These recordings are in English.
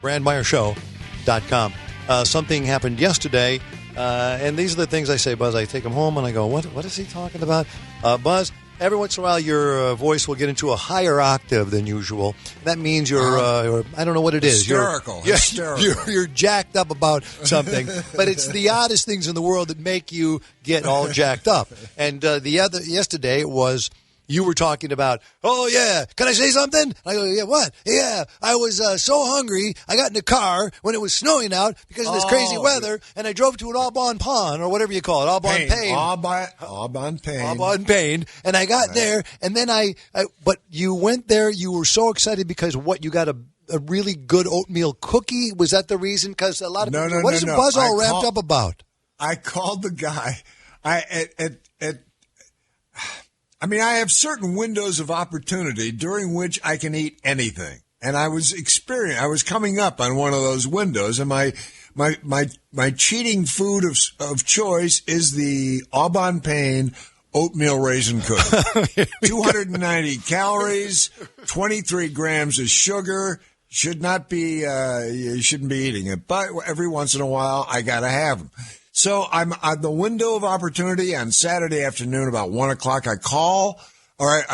BrandmeierShow.com. Something happened yesterday, and these are the things I say, Buzz. I take them home and I go, what is he talking about? Buzz, every once in a while your voice will get into a higher octave than usual. That means you're I don't know what it is. Hysterical. You're jacked up about something, but it's the oddest things in the world that make you get all jacked up. And yesterday it was... You were talking about, oh, yeah, can I say something? I go, yeah, what? Yeah, I was so hungry, I got in the car when it was snowing out because of this crazy weather, and I drove to an Aubon Pond, or whatever you call it, Aubon Pain. Aubon Pain. Aubon Pain. And I got there, and then but you went there, you were so excited because you got a really good oatmeal cookie? Was that the reason? Because a lot of people, what is Buzz all wrapped up about? I called the guy. I have certain windows of opportunity during which I can eat anything. And I was coming up on one of those windows, and my cheating food of choice is the Aubon Pain oatmeal raisin cookie. 290 calories, 23 grams of sugar. Should not be, you shouldn't be eating it. But every once in a while, I got to have them. So I'm on the window of opportunity on Saturday afternoon about 1 o'clock. I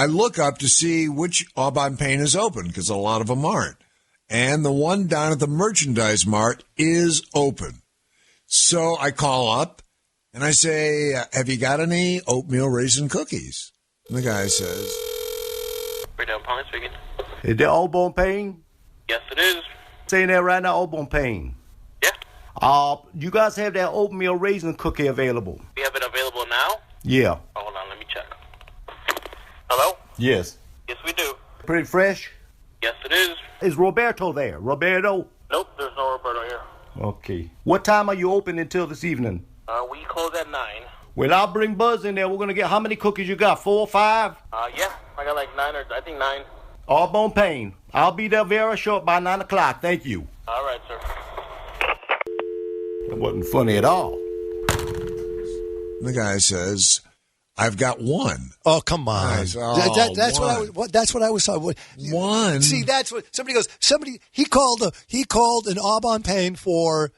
look up to see which Aubon Pain is open because a lot of them aren't. And the one down at the Merchandise Mart is open. So I call up and I say, have you got any oatmeal raisin cookies? And the guy says, Right down, Pond speaking. Is that Aubon Pain? Yes, it is. Saying that right now, Aubon Pain. You guys have that oatmeal raisin cookie available? We have it available now? Yeah. Oh, hold on, let me check. Hello? Yes. Yes, we do. Pretty fresh? Yes, it is. Is Roberto there? Roberto? Nope, there's no Roberto here. Okay. What time are you open until this evening? We close at 9. Well, I'll bring Buzz in there. We're going to get how many cookies you got? 4 or 5? Yeah, I got like 9 I think 9. Aubon Pain. I'll be there very short by 9 o'clock. Thank you. All right, sir. It wasn't funny at all. The guy says, I've got one. Oh, come on. Nice. That's what I was talking. One. See, that's what somebody goes. He called an Aubon Pain for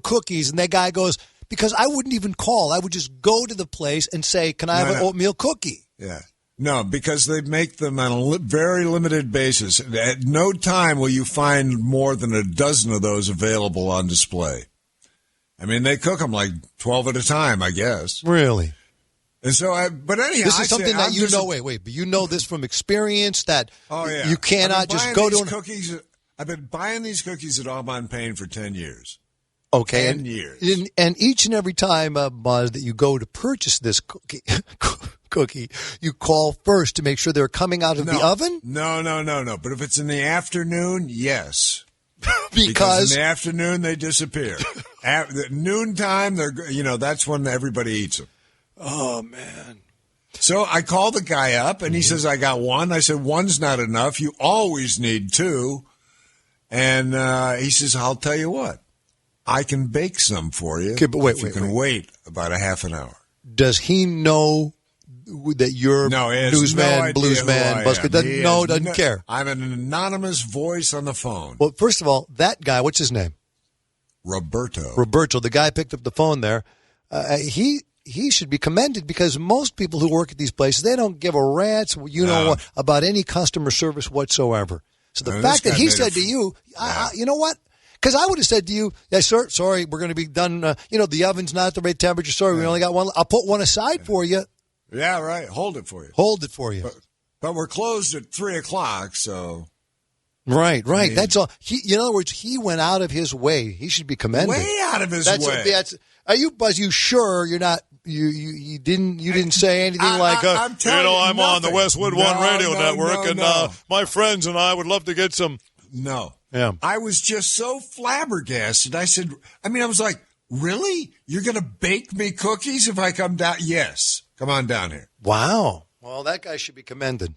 cookies, and that guy goes, because I wouldn't even call. I would just go to the place and say, can I have an oatmeal cookie? Yeah. No, because they make them on a very limited basis. At no time will you find more than a dozen of those available on display. I mean, they cook them like 12 at a time, I guess. Really? And so, but anyhow, this is something that you know. Wait, but you know this from experience that you cannot just go to cookies. I've been buying these cookies at Aubon Pain for 10 years. Okay, 10 years. And each and every time, Buzz, that you go to purchase this cookie, you call first to make sure they're coming out of the oven? No. But if it's in the afternoon, yes. Because in the afternoon they disappear. At noontime, that's when everybody eats them. Oh man! So I call the guy up and he says, "I got one." I said, "One's not enough. You always need 2." And he says, "I'll tell you what, I can bake some for you. Okay, but wait, wait about a half an hour." Does he know that you're newsman, bluesman, busker? Doesn't care. I'm an anonymous voice on the phone. Well, first of all, that guy, what's his name? Roberto, the guy picked up the phone there. He should be commended because most people who work at these places, they don't give a rat's about any customer service whatsoever. So the fact that he said to you, you know what? Because I would have said to you, "Yes, sir. Sorry, we're going to be done. The oven's not at the right temperature. Sorry, we only got one. I'll put one aside for you." Yeah, right. Hold it for you. But we're closed at 3 o'clock, so. Right. That's all. In other words, he went out of his way. He should be commended. Way out of his way. Are you, Buzz? You sure you're not? You didn't say anything like, I'm on the Westwood One Radio Network, and my friends and I would love to get some. No. Yeah. I was just so flabbergasted. I said, I was like, really? You're going to bake me cookies if I come down? Yes. Come on down here. Wow. Well, that guy should be commended.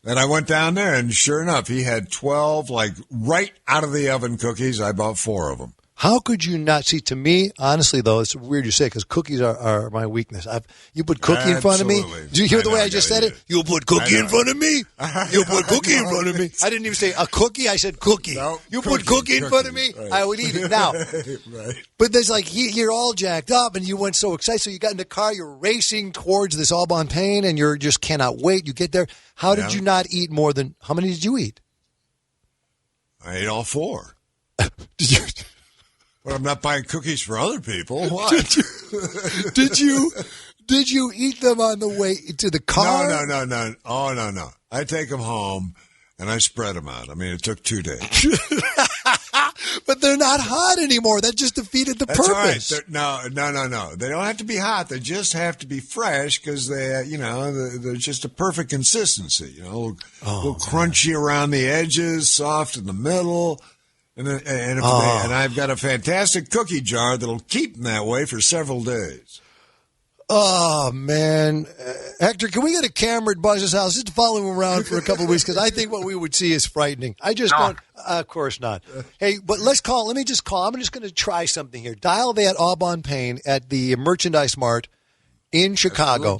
And I went down there, and sure enough, he had 12, right out of the oven cookies. I bought 4 of them. How could you not see? To me, honestly, though, it's weird you say because cookies are my weakness. You put cookie in front of me. Do you hear the way I just said it? You put cookie in front of me. You put cookie in front of me. I didn't even say a cookie. I said cookie. No, you put cookie in front of me. Right. I would eat it now. Right. But there's like you're all jacked up, and you went so excited. So you got in the car. You're racing towards this Au Bon Pain, and you just cannot wait. You get there. How did you not eat more than? How many did you eat? I ate all 4. Did you? But I'm not buying cookies for other people. What? Did you eat them on the way to the car? No. Oh, no. I take them home and I spread them out. I mean, it took 2 days. But they're not hot anymore. That just defeated the purpose. Right. No. They don't have to be hot. They just have to be fresh because they're just a perfect consistency. A little crunchy around the edges, soft in the middle. And I've got a fantastic cookie jar that'll keep them that way for several days. Oh, man. Hector, can we get a camera at Buzz's house just to follow him around for a couple of weeks? Because I think what we would see is frightening. I just don't. Of course not. Hey, but let's call. Let me just call. I'm just going to try something here. Dial that Au Bon Pain at the Merchandise Mart in Chicago.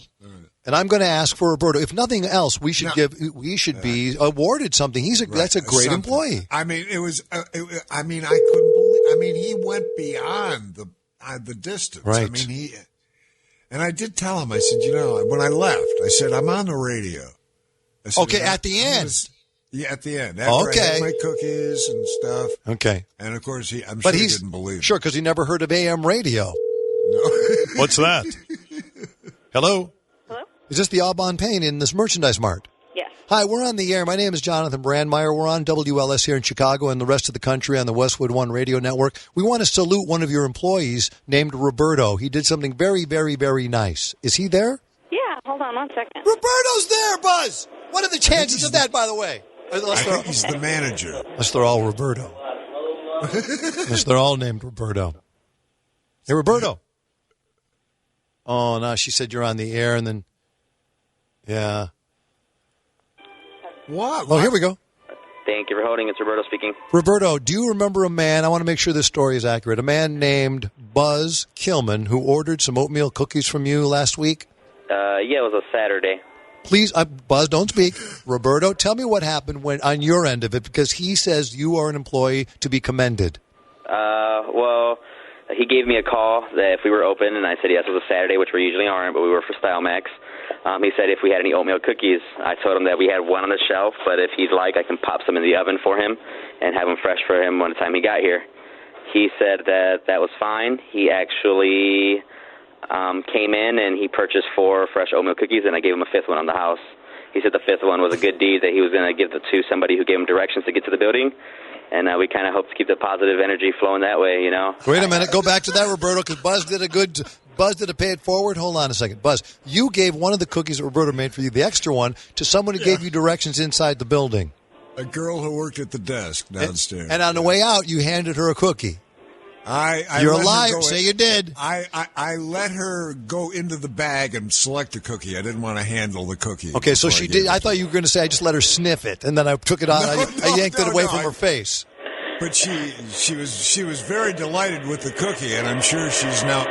And I'm going to ask for Roberto. If nothing else, we should be awarded something. That's a great employee. I mean, it was. I couldn't believe. I mean, he went beyond the distance. Right. I mean, and I did tell him. I said, when I left, I said, I'm on the radio. I said, okay, at the end. At the end. After I had my cookies and stuff. Okay. And of course, I'm sure he didn't believe it. Sure, because he never heard of AM radio. No. What's that? Hello? Hello? Is this the Au Bon Pain in this Merchandise Mart? Yes. Hi, we're on the air. My name is Jonathan Brandmeier. We're on WLS here in Chicago and the rest of the country on the Westwood One radio network. We want to salute one of your employees named Roberto. He did something very, very, very nice. Is he there? Yeah, hold on 1 second. Roberto's there, Buzz! What are the chances of that, by the way? I think he's the manager. Unless they're all Roberto. Unless they're all named Roberto. Hey, Roberto. Oh, no, she said you're on the air, and then, yeah. What? Oh, here we go. Thank you for holding. It's Roberto speaking. Roberto, do you remember a man, I want to make sure this story is accurate, a man named Buzz Kilman who ordered some oatmeal cookies from you last week? Yeah, it was a Saturday. Please, Buzz, don't speak. Roberto, tell me what happened on your end of it, because he says you are an employee to be commended. Well, he gave me a call that if we were open, and I said yes, it was a Saturday, which we usually aren't, but we were for Style Max. He said if we had any oatmeal cookies. I told him that we had one on the shelf, but if he'd like, I can pop some in the oven for him and have them fresh for him when the time he got here. He said that was fine. He actually came in and he purchased 4 fresh oatmeal cookies, and I gave him a 5th one on the house. He said the 5th one was a good deed that he was going to give it to somebody who gave him directions to get to the building. And we kind of hope to keep the positive energy flowing that way, Wait a minute. Go back to that, Roberto, because Buzz did a pay it forward. Hold on a second. Buzz, you gave one of the cookies that Roberto made for you, the extra one, to someone who gave you directions inside the building. A girl who worked at the desk downstairs. And on the way out, you handed her a cookie. You're a liar. Say you did. I let her go into the bag and select the cookie. I didn't want to handle the cookie. Okay, so she did. I thought you were going to say I just let her sniff it, and then I took it out. I yanked it away from her face. But she was very delighted with the cookie, and I'm sure she's now.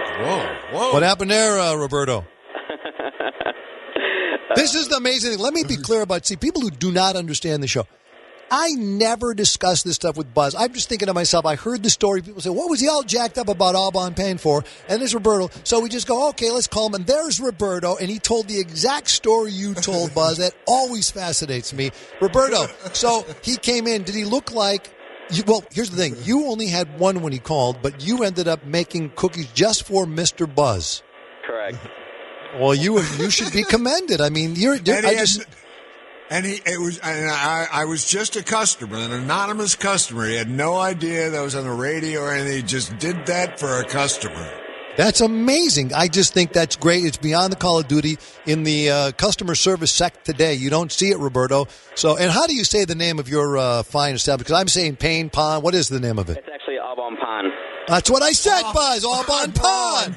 Whoa! What happened there, Roberto? This is the amazing thing. Let me be clear about. See, people who do not understand the show. I never discuss this stuff with Buzz. I'm just thinking to myself, I heard the story. People say, what was he all jacked up about Au Bon Pain for? And there's Roberto. So we just go, okay, let's call him. And there's Roberto. And he told the exact story you told, Buzz. That always fascinates me. Roberto, so he came in. Did he look like... Well, here's the thing. You only had one when he called, but you ended up making cookies just for Mr. Buzz. Correct. Well, you should be commended. I mean, I was just a customer, an anonymous customer. He had no idea that was on the radio or anything. He just did that for a customer. That's amazing. I just think that's great. It's beyond the Call of Duty in the customer service sect today. You don't see it, Roberto. So, and how do you say the name of your fine establishment? Because I'm saying Pain Pond. What is the name of it? It's actually Au Bon Pain. That's what I said, Buzz. Au Bon Pain.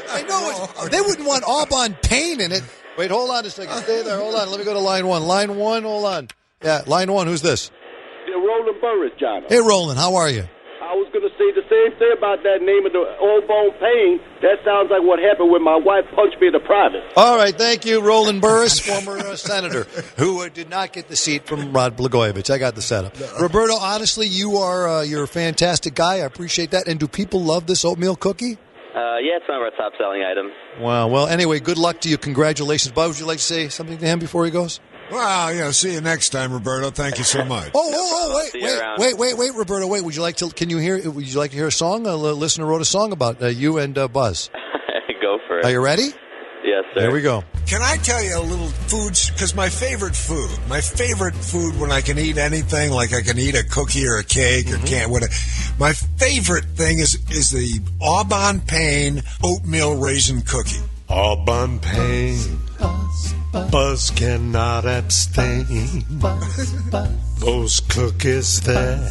I know. They wouldn't want Au Bon Pain in it. Wait, hold on a second. Stay there. Hold on. Let me go to line 1. Line 1, hold on. Yeah, line 1. Who's this? Yeah, Roland Burris, John. Hey, Roland. How are you? I was going to say the same say about that name of the Old Bone Pain, that sounds like what happened when my wife punched me in the private. All right, thank you, Roland Burris, former senator, who did not get the seat from Rod Blagojevich. I got the setup. Roberto, honestly, you're a fantastic guy. I appreciate that. And do people love this oatmeal cookie? Yeah, it's one of our top-selling items. Wow. Well, anyway, good luck to you. Congratulations. Bud, would you like to say something to him before he goes? Well, see you next time, Roberto. Thank you so much. Wait, Roberto, wait. Would you like to hear a song? A listener wrote a song about you and Buzz. Go for it. Are you ready? Yes, sir. Here we go. Can I tell you a little food? Because my favorite food when I can eat anything, like I can eat a cookie or a cake or can't, whatever. My favorite thing is the Aubon Pain oatmeal raisin cookie. Aubon Pain, Buzz cannot abstain. Those cookies there,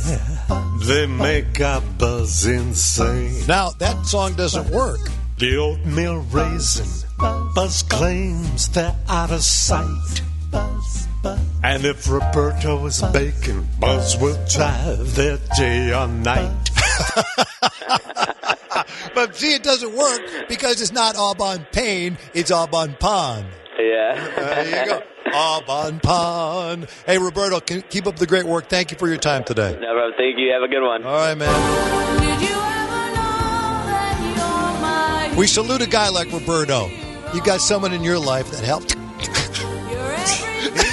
they make our Buzz insane. Now, that song doesn't work. The oatmeal raisin, Buzz claims they're out of sight. And if Roberto is baking, Buzz will drive there day or night. But see, it doesn't work because it's not Aubon Pain, it's Aubon Pond. Yeah. There you go. Aubon Pond. Hey, Roberto, keep up the great work. Thank you for your time today. No problem. Thank you. Have a good one. All right, man. Did you ever know that you're my We salute a guy like Roberto. You got someone in your life that helped. He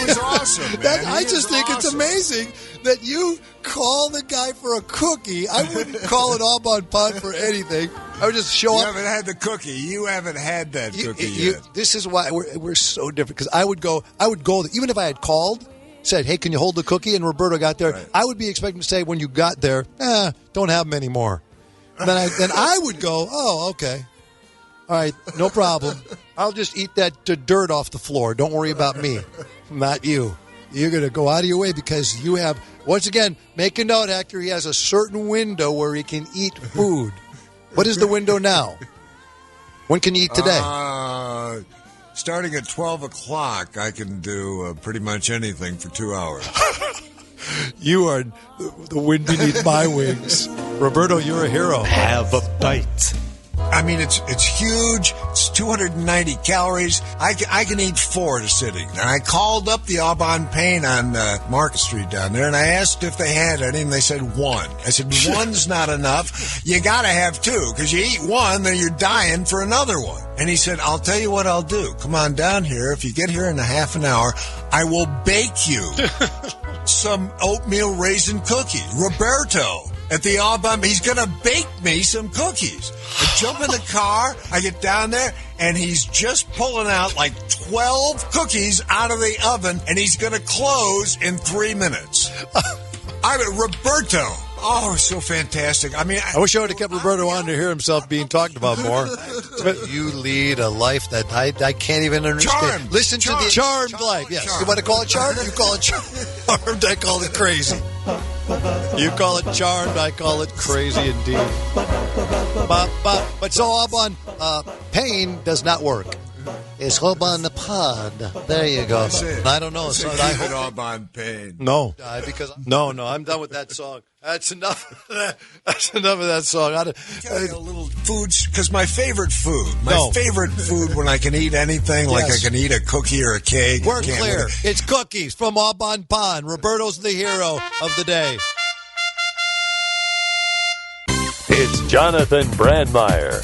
was awesome, man. I just think it's amazing that you call the guy for a cookie. I wouldn't call it Aubon Pond for anything. I would just show You up. haven't had the cookie. You haven't had that cookie yet. This is why we're so different. Because I would go, even if I had called, said, hey, can you hold the cookie? And Roberto got there. Right. I would be expecting to say, when you got there, don't have them anymore. Then I would go, oh, okay. All right, no problem. I'll just eat that dirt off the floor. Don't worry about me, not you. You're going to go out of your way because you have, once again, make a note, Hector, he has a certain window where he can eat food. What is the window now? When can you eat today? Starting at 12 o'clock, I can do pretty much anything for 2 hours. You are the wind beneath my wings. Roberto, you're a hero. Have a bite. I mean, it's huge. It's 290 calories. I can eat 4 at a sitting. And I called up the Aubon Pain on Market Street down there, and I asked if they had any, and they said 1. I said, 1's not enough. You got to have 2, because you eat 1, then you're dying for another one. And he said, I'll tell you what I'll do. Come on down here. If you get here in a half an hour, I will bake you some oatmeal raisin cookies. Roberto at the Aubon, he's going to bake me some cookies. I jump in the car, I get down there, and he's just pulling out like 12 cookies out of the oven, and he's going to close in 3 minutes. Roberto. Oh, so fantastic. I mean, I wish I would have kept Roberto on to hear himself being talked about more. You lead a life that I can't even understand. Listen to the charmed life. Yes. You want to call it charmed? You call it charmed. I call it crazy. You call it charmed. I call it crazy indeed. But so Aubon Pain does not work. It's Aubon Pond. There you go. I don't know. So I hope Aubon Pain. No, no, I'm done with that song. That's enough. That's enough of that song. Tell you a little food, because my favorite food when I can eat anything, like I can eat a cookie or a cake. We're clear. It's cookies from Aubon Pond. Roberto's the hero of the day. It's Jonathan Brandmeier.